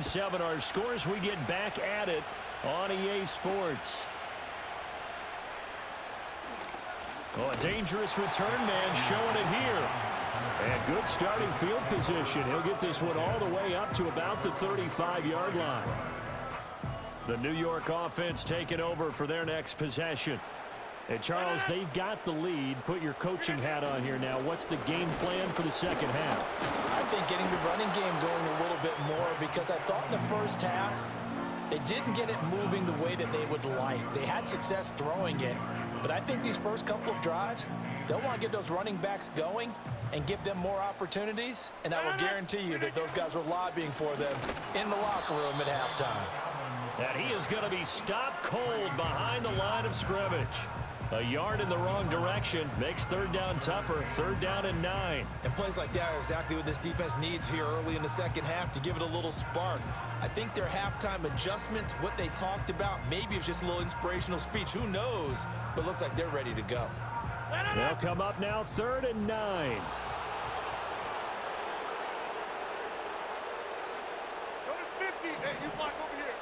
7 our scores. We get back at it on EA Sports. Oh, a dangerous return man showing it here. And good starting field position. He'll get this one all the way up to about the 35-yard line. The New York offense taking over for their next possession. And Charles, they've got the lead. Put your coaching hat on here now. What's the game plan for the second half? I think getting the running game going a little bit more, because I thought in the first half they didn't get it moving the way that they would like. They had success throwing it, but I think these first couple of drives, they'll want to get those running backs going and give them more opportunities, and I will guarantee you that those guys were lobbying for them in the locker room at halftime. And he is going to be stopped cold behind the line of scrimmage. A yard in the wrong direction makes third down tougher. Third down and 9. And plays like that are exactly what this defense needs here early in the second half to give it a little spark. I think their halftime adjustments, what they talked about, maybe it's just a little inspirational speech. Who knows? But looks like they're ready to go. They'll come up now, third and 9. Go to 50. Hey, you block over here.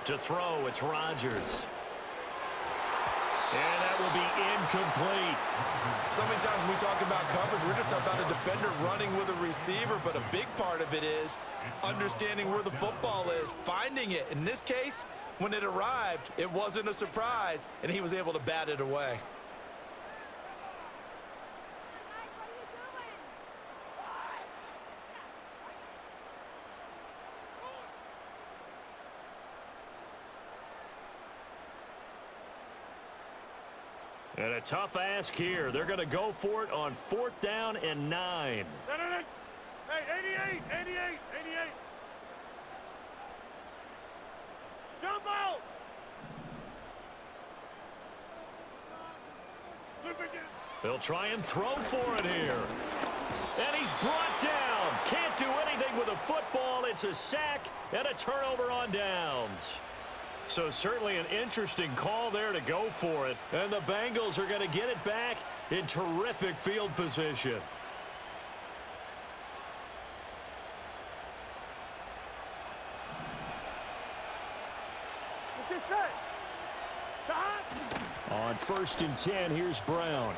To throw, it's Rodgers. And that will be incomplete. So many times when we talk about coverage, we're just about a defender running with a receiver, but a big part of it is understanding where the football is, finding it. In this case, when it arrived, it wasn't a surprise, and he was able to bat it away. And a tough ask here. They're going to go for it on 4th down and 9. Hey, 88, 88, 88. Jump out. They'll try and throw for it here. And he's brought down. Can't do anything with a football. It's a sack and a turnover on downs. So certainly an interesting call there to go for it. And the Bengals are going to get it back in terrific field position. On 1st and 10, here's Brown.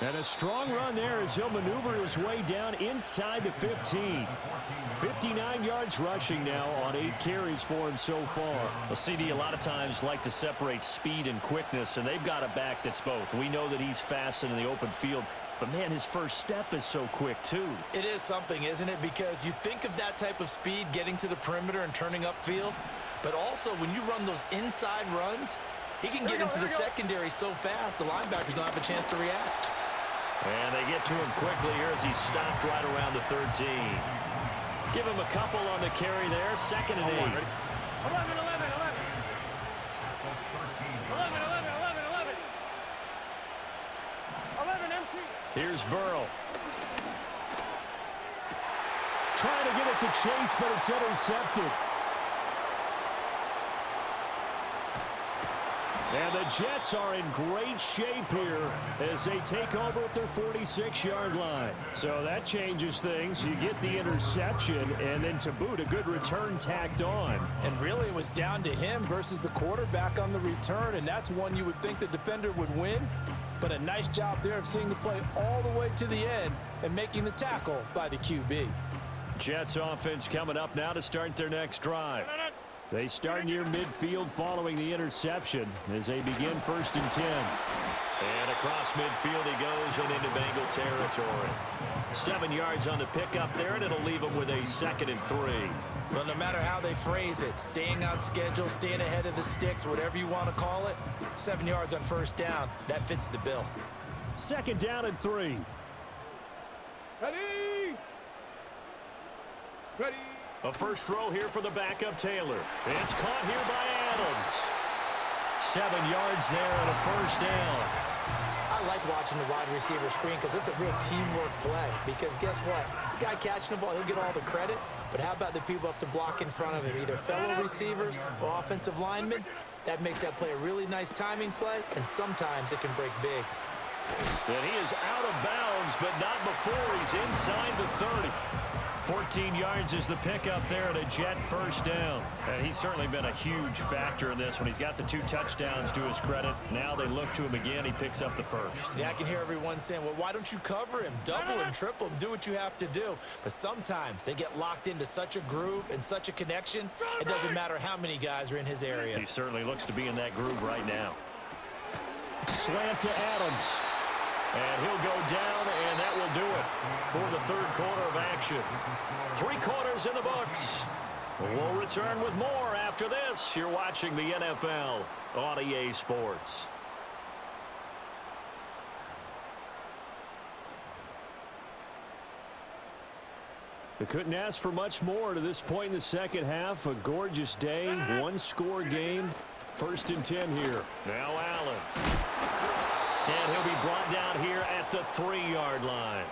And a strong run there as he'll maneuver his way down inside the 15. 59 yards rushing now on 8 carries for him so far. Well, CD a lot of times like to separate speed and quickness, and they've got a back that's both. We know that he's fast in the open field, but, man, his first step is so quick, too. It is something, isn't it? Because you think of that type of speed getting to the perimeter and turning upfield, but also when you run those inside runs, he can get into the secondary so fast the linebackers don't have a chance to react. And they get to him quickly here as he's stopped right around the 13. Give him a couple on the carry there. 2nd and 8. 11, 11, 11. 11, 11, 11, 11. 11 empty. Here's Burrow. Trying to get it to Chase, but it's intercepted. And the Jets are in great shape here as they take over at their 46-yard line. So that changes things. You get the interception, and then to boot, a good return tacked on. And really it was down to him versus the quarterback on the return, and that's one you would think the defender would win. But a nice job there of seeing the play all the way to the end and making the tackle by the QB. Jets offense coming up now to start their next drive. They start near midfield following the interception as they begin 1st and 10. And across midfield he goes and into Bengal territory. 7 yards on the pickup there, and it'll leave them with a 2nd and 3. Well, no matter how they phrase it, staying on schedule, staying ahead of the sticks, whatever you want to call it, 7 yards on 1st down, that fits the bill. 2nd down and 3. Ready? Ready? A first throw here for the backup Taylor. It's caught here by Adams. 7 yards there and a 1st down. I like watching the wide receiver screen because it's a real teamwork play. Because guess what? The guy catching the ball, he'll get all the credit. But how about the people up to block in front of him, either fellow receivers or offensive linemen? That makes that play a really nice timing play, and sometimes it can break big. And he is out of bounds, but not before he's inside the 30. 14 yards is the pickup there and a Jet first down. And he's certainly been a huge factor in this when he's got the 2 touchdowns to his credit. Now they look to him again. He picks up the first. Yeah, I can hear everyone saying, well, why don't you cover him? Double him, triple him, do what you have to do. But sometimes they get locked into such a groove and such a connection, it doesn't matter how many guys are in his area. He certainly looks to be in that groove right now. Slant to Adams. And he'll go down, and that will do it for the third quarter of action. 3 quarters in the books. We'll return with more after this. You're watching the NFL on EA Sports. They couldn't ask for much more to this point in the second half. A gorgeous day, 1-score game. 1st and 10 here. Now Allen. And he'll be brought down here at the 3-yard line.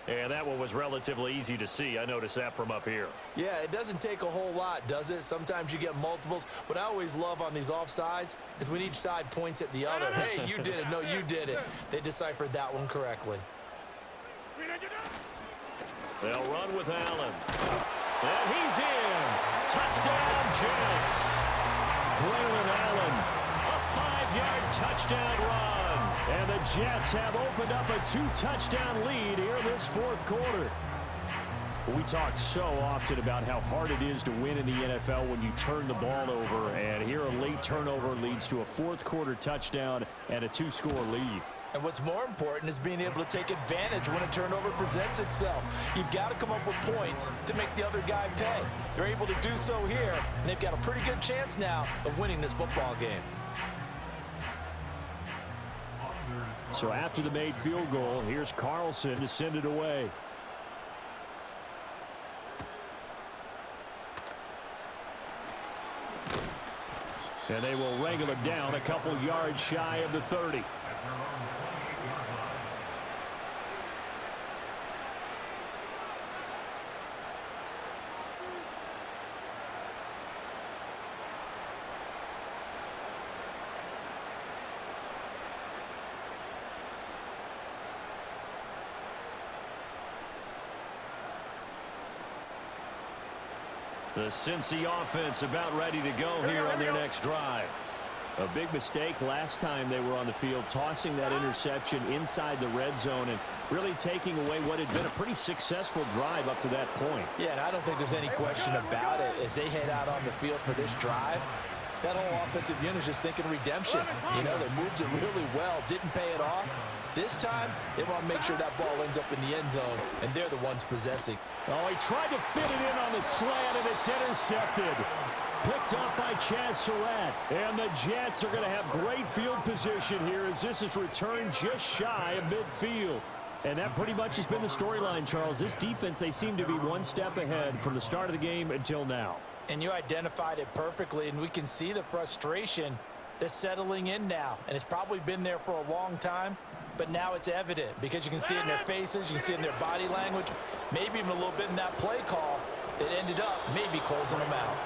And that one was relatively easy to see. I noticed that from up here. Yeah, it doesn't take a whole lot, does it? Sometimes you get multiples. What I always love on these offsides is when each side points at the other. Hey, you did it. No, you did it. They deciphered that one correctly. They'll run with Allen. And he's in. Touchdown, Jets. Braylon Allen, a 5-yard touchdown run. And the Jets have opened up a 2-touchdown lead here in this 4th quarter. We talk so often about how hard it is to win in the NFL when you turn the ball over. And here a late turnover leads to a 4th quarter touchdown and a 2-score lead. And what's more important is being able to take advantage when a turnover presents itself. You've got to come up with points to make the other guy pay. They're able to do so here, and they've got a pretty good chance now of winning this football game. So after the made field goal, here's Carlson to send it away. And they will wrangle it down a couple yards shy of the 30. The Cincy offense about ready to go here on their next drive. A big mistake last time they were on the field, tossing that interception inside the red zone and really taking away what had been a pretty successful drive up to that point. Yeah, and I don't think there's any question about it. As they head out on the field for this drive, that whole offensive unit is just thinking redemption. You know, they moved it really well, didn't pay it off. This time, they want to make sure that ball ends up in the end zone, and they're the ones possessing. Oh, he tried to fit it in on the slant, and it's intercepted. Picked up by Chaz Surratt. And the Jets are going to have great field position here as this is returned just shy of midfield. And that pretty much has been the storyline, Charles. This defense, they seem to be one step ahead from the start of the game until now. And you identified it perfectly, and we can see the frustration that's settling in now. And it's probably been there for a long time. But now it's evident because you can see it in their faces, you can see it in their body language, maybe even a little bit in that play call that ended up maybe closing them out.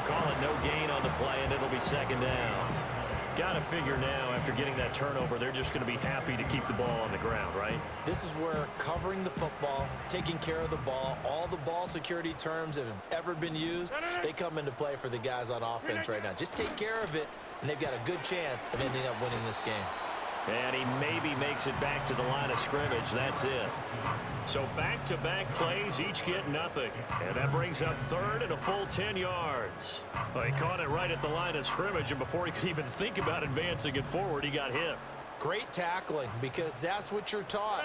Call it no gain on the play, and it'll be 2nd down. Got to figure now, after getting that turnover, they're just going to be happy to keep the ball on the ground, right? This is where covering the football, taking care of the ball, all the ball security terms that have ever been used, they come into play for the guys on offense right now. Just take care of it, and they've got a good chance of ending up winning this game. And he maybe makes it back to the line of scrimmage. That's it. So back-to-back plays, each get nothing. And that brings up 3rd and a full 10 yards. Well, he caught it right at the line of scrimmage, and before he could even think about advancing it forward, he got hit. Great tackling, because that's what you're taught.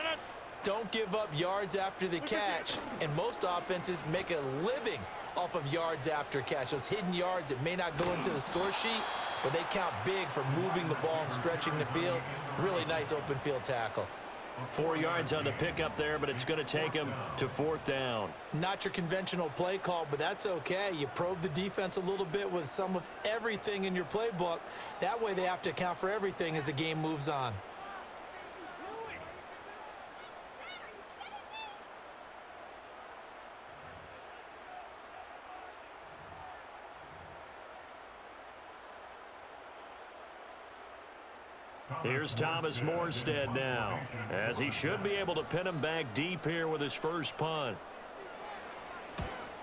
Don't give up yards after the catch. And most offenses make a living off of yards after catch. Those hidden yards that may not go into the score sheet, but they count big for moving the ball and stretching the field. Really nice open field tackle. 4 yards on the pickup there, but it's going to take him to 4th down. Not your conventional play call, but that's okay. You probe the defense a little bit with some of everything in your playbook. That way they have to account for everything as the game moves on. Here's Thomas Morstead now, as he should be able to pin him back deep here with his first punt.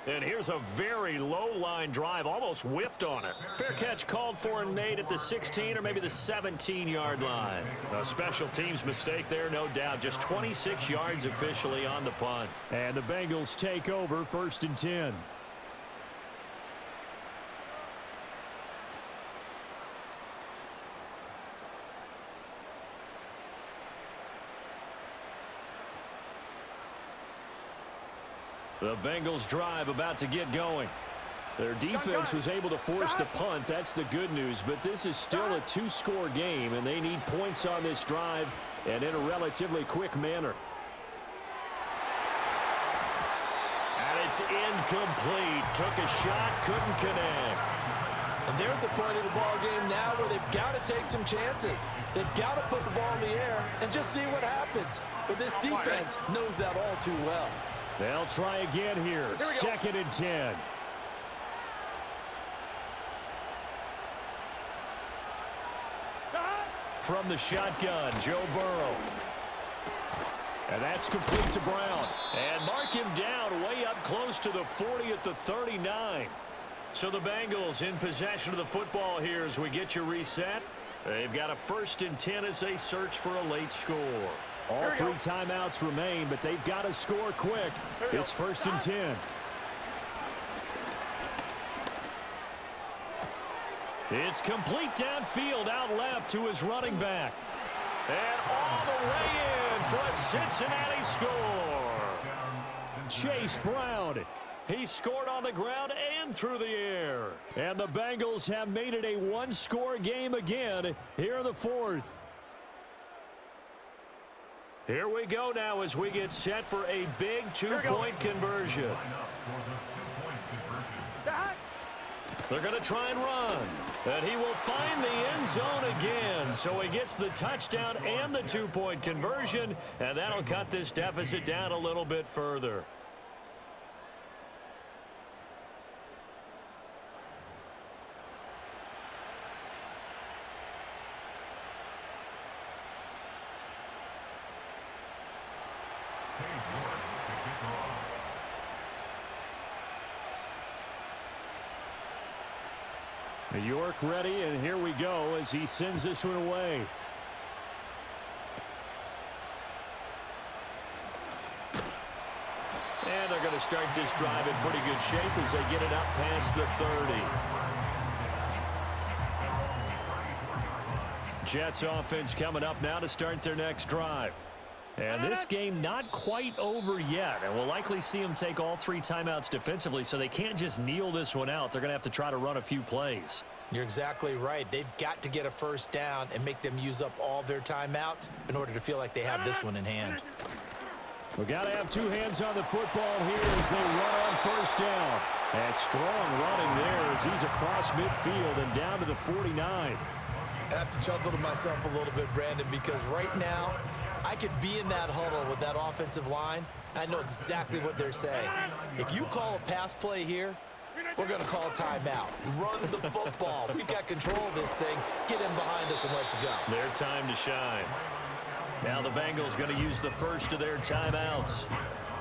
And here's a very low-line drive, almost whiffed on it. Fair catch called for and made at the 16 or maybe the 17-yard line. A special teams mistake there, no doubt. Just 26 yards officially on the punt. And the Bengals take over 1st and 10. The Bengals drive about to get going. Their defense was able to force the punt. That's the good news. But this is still a 2-score game, and they need points on this drive and in a relatively quick manner. And it's incomplete. Took a shot, couldn't connect. And they're at the point of the ball game now where they've got to take some chances. They've got to put the ball in the air and just see what happens. But this defense knows that all too well. They'll try again here. 2nd and 10. From the shotgun, Joe Burrow. And that's complete to Brown. And mark him down way up close to the 40 at the 39. So the Bengals in possession of the football here as we get you reset. They've got a 1st and 10 as they search for a late score. All 3 timeouts remain, but they've got to score quick. It's 1st and 10. It's complete downfield out left to his running back. And all the way in for a Cincinnati score. Chase Brown. He scored on the ground and through the air. And the Bengals have made it a 1-score game again here in the 4th. Here we go now as we get set for a big 2-point conversion. They're going to try and run. And he will find the end zone again. So he gets the touchdown and the 2-point conversion. And that'll cut this deficit down a little bit further. York ready, and here we go as he sends this one away. And they're going to start this drive in pretty good shape as they get it up past the 30. Jets offense coming up now to start their next drive. And this game not quite over yet, and we'll likely see them take all 3 timeouts defensively, so they can't just kneel this one out. They're going to have to try to run a few plays. You're exactly right. They've got to get a 1st down and make them use up all their timeouts in order to feel like they have this one in hand. We got to have 2 hands on the football here as they run on 1st down. And strong running there as he's across midfield and down to the 49. I have to chuckle to myself a little bit, Brandon, because right now I could be in that huddle with that offensive line. I know exactly what they're saying. If you call a pass play here, we're going to call a timeout. Run the football. We've got control of this thing. Get in behind us and let's go. Their time to shine. Now the Bengals going to use the first of their timeouts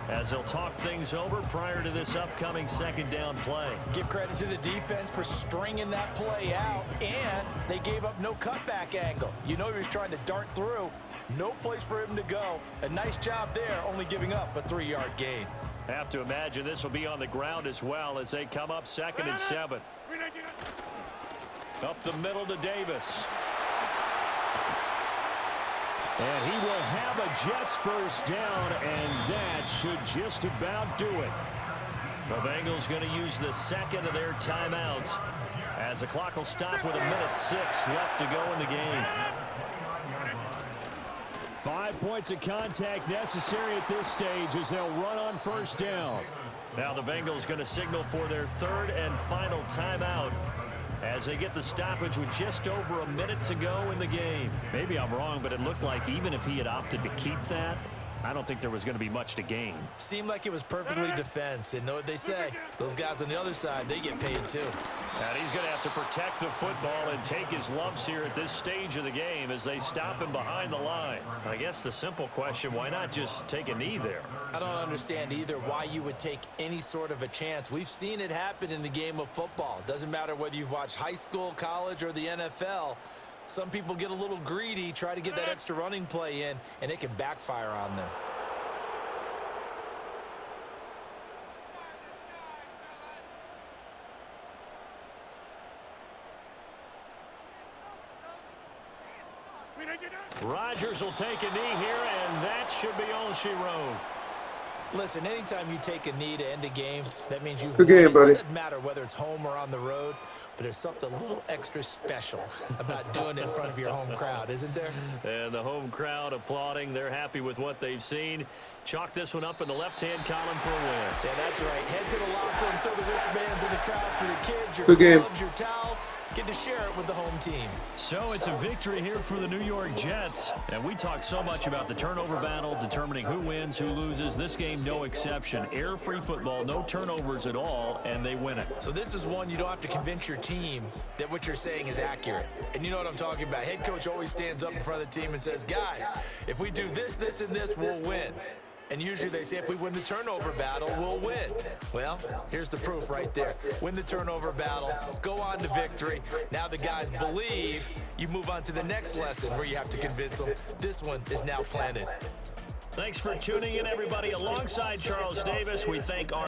as they'll talk things over prior to this upcoming 2nd down play. Give credit to the defense for stringing that play out, and they gave up no cutback angle. You know he was trying to dart through. No place for him to go. A nice job there, only giving up a 3-yard gain. Have to imagine this will be on the ground as well as they come up 2nd and 7. Up the middle to Davis. And he will have a Jets 1st down, and that should just about do it. The Bengals going to use the 2nd of their timeouts as the clock will stop with 1:06 left to go in the game. 5 points of contact necessary at this stage as they'll run on 1st down. Now the Bengals going to signal for their 3rd and final timeout as they get the stoppage with just over a minute to go in the game. Maybe I'm wrong, but it looked like even if he had opted to keep that, I don't think there was going to be much to gain. Seemed like it was perfectly defense. And know what they say? Those guys on the other side, they get paid too. And he's going to have to protect the football and take his lumps here at this stage of the game as they stop him behind the line. I guess the simple question, why not just take a knee there? I don't understand either why you would take any sort of a chance. We've seen it happen in the game of football. Doesn't matter whether you've watched high school, college, or the NFL. Some people get a little greedy, try to get that extra running play in, and it can backfire on them. Rodgers will take a knee here, and that should be all she wrote. Listen, anytime you take a knee to end a game, that means you've Good won. game, So buddy. it doesn't matter whether it's home or on the road, but there's something a little extra special about doing it in front of your home crowd, isn't there? And the home crowd applauding. They're happy with what they've seen. Chalk this one up in the left-hand column for a win. Yeah, that's right. Head to the locker room, throw the wristbands in the crowd for the kids, your Good game. gloves, your towels. Get to share it with the home team. So it's a victory here for the New York Jets. And we talk so much about the turnover battle, determining who wins, who loses. This game, no exception. Air-free football, no turnovers at all, and they win it. So this is one you don't have to convince your team that what you're saying is accurate. And you know what I'm talking about. Head coach always stands up in front of the team and says, guys, if we do this, this, and this, we'll win. And usually they say if we win the turnover battle, we'll win. Well, here's the proof right there. Win the turnover battle, go on to victory. Now the guys believe. You move on to the next lesson where you have to convince them. This one is now planted. Thanks for tuning in, everybody. Alongside Charles Davis, we thank our